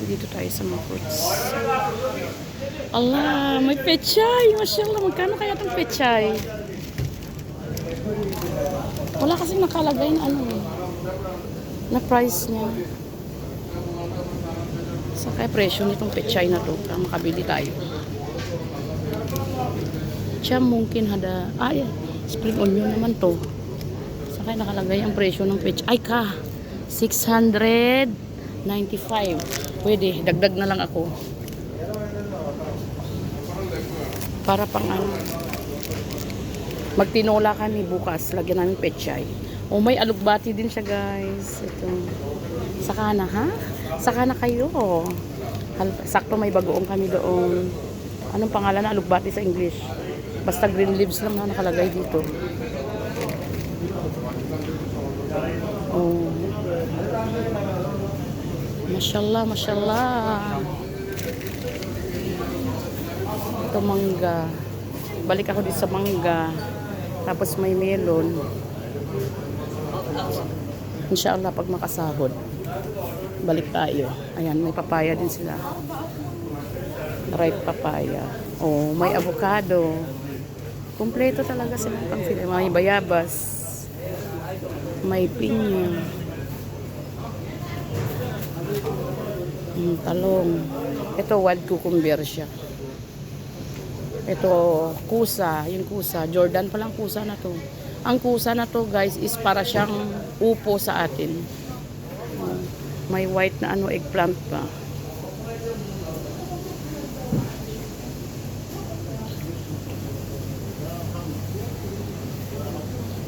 Dito tayo sa mga fruits. Allah, may pechay. Masyaallah, magkano kaya itong pechay? Wala kasi nakalagay na ano na price niya. Sa kaya presyo nitong pechay na to para makabili tayo. Siya mungkin hada. Ay, spring onion naman to. Sa kaya nakalagay ang presyo ng pechay. Ay ka, 695. Pwede, dagdag na lang ako. Para pang ano. Magtinola kami bukas. Lagyan namin pechay. Oh, may alugbati din siya, guys. Ito. Saka na, ha? Saka na kayo. Sakto may bagoong kami doon. Anong pangalan na alugbati sa English? Basta green leaves lang na nakalagay dito. Oh. Mashallah, mashallah. Ito mangga. Balik ako dito sa mangga. Tapos may melon. Inshallah pag makasahod. Balik tayo. Ayan, may papaya din sila. Ripe papaya. Oh, may avocado. Kompleto talaga silang pang-fila. May bayabas. May pinya. Talong. Ito wild cucumber siya. Ito kusa, yung kusa. Jordan palang kusa na to. Ang kusa na to, guys, is para siyang upo sa atin. May white na ano eggplant pa.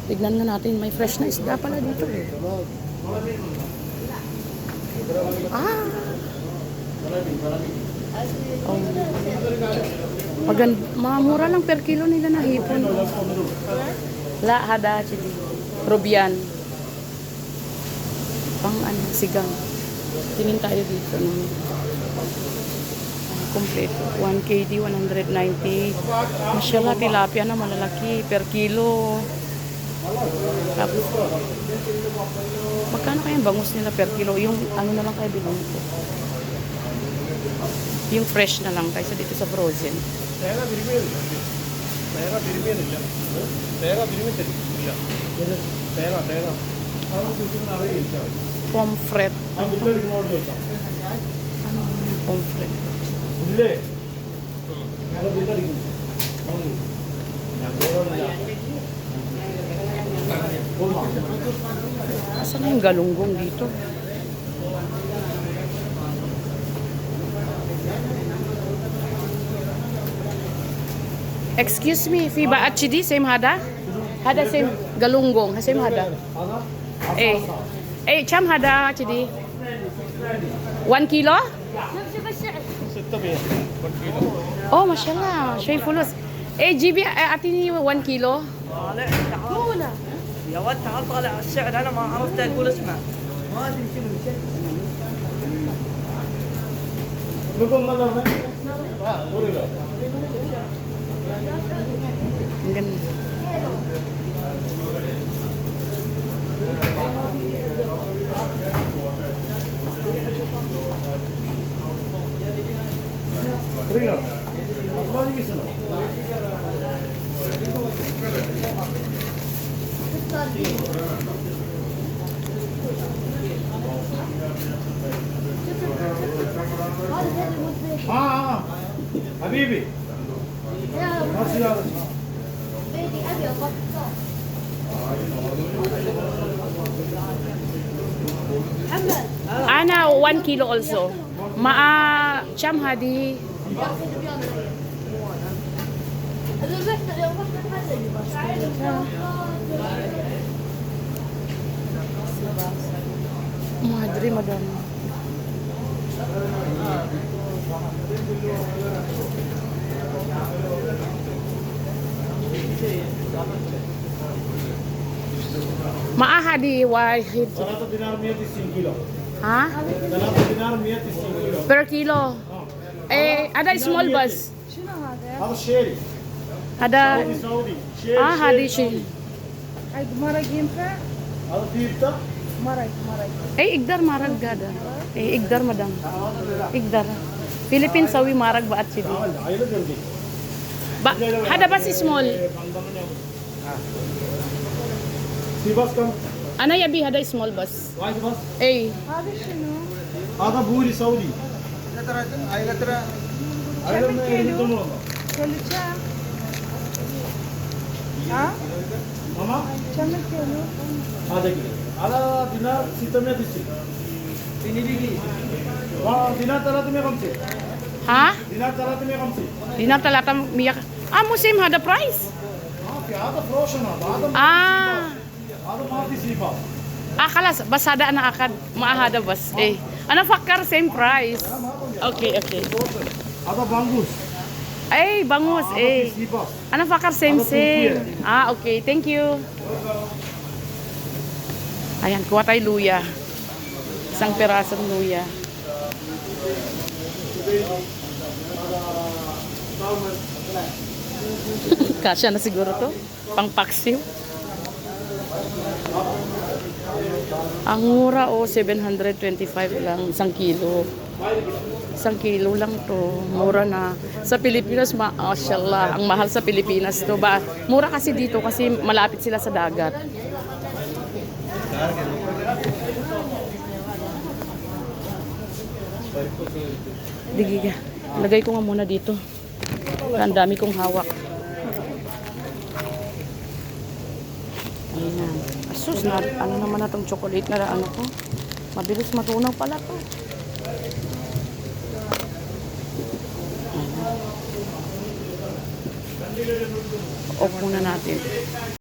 Tignan nga natin, may fresh na isda pala dito eh. Ah! Oh. Mura lang per kilo nila na hipon. La hada chili. Probian. Pang ano, sigang. Tingin tayo dito no. Kompleto. 1 KD 190. Mashallah, tilapia na malalaki per kilo. Tapos, magkano kaya bangus nila per kilo? Yung ano na lang kayo bilhin ko. Yung fresh na lang kaysa dito sa frozen. Pomfret. Pomfret. Asan na yung galunggong dito? Excuse me, في بقى دي سيم هذا؟ هذا سيم galunggong, سيم هذا. كم هذا دي؟ 1 كيلو؟ 600 1 كيلو. اوه ما شاء الله شوي فلوس. جيبي اعطيني 1 كيلو. لا تعال يا ولد تعال طالع السعر انا ما عرفت اقول اسمه ما ادري شنو حبيبي ما سيارة انا 1 كيلو also. مع كم هذه؟ ما ادري مدام. مع هذه واحد 3 دينار 190 كيلو. ها 3 دينار 190 كيلو. per kilo. هذا small bus. هذا الشيري. هذا سعودي. شيري هذه شيء. مرق ينفع؟ هذا فيه بتاع Eh, igdar marag gada. Eh, igdar madam. Igdar. Philippine sawi marag ba at sidi. Hayırlı gördük. Ba, hada bas small. Sivas kam. Ana yabi hada small bus. Vay Sivas. Eh, Ada buri Saudi. Hayırlı mı? Tumu. Mama? Ada gini. Ada dinar sitamnya di sini. Ini bigi. Wah, dinar talatnya kamsi. ha? Dinar talatnya kamsi. Dinar talata miyak. Ah, musim hada price. Ada frozen ada. Ah. Ada mati Sivas. Ah, kalas, bas hada na akad. Maahada bas. Eh, ana fakkar same price. Okay, okay. Ada bangus. Ay, bangus eh. Sivas. Ano fakar same same. Ah, okay. Thank you. Ayan, kuha tayo luya. Isang pirasong luya. Kasya na siguro to. Pang paksiw. Ang mura o 725 lang. Isang kilo. Isang kilo lang to. Mura na. Sa Pilipinas, mashallah, ang mahal sa Pilipinas to. Ba, mura kasi dito kasi malapit sila sa dagat. Digiga. Lagay ko nga muna dito. Ang dami kong hawak. Ayan. Asus, na, ano naman na tong chocolate na ano ko. Mabilis matunaw pala to. Off muna natin.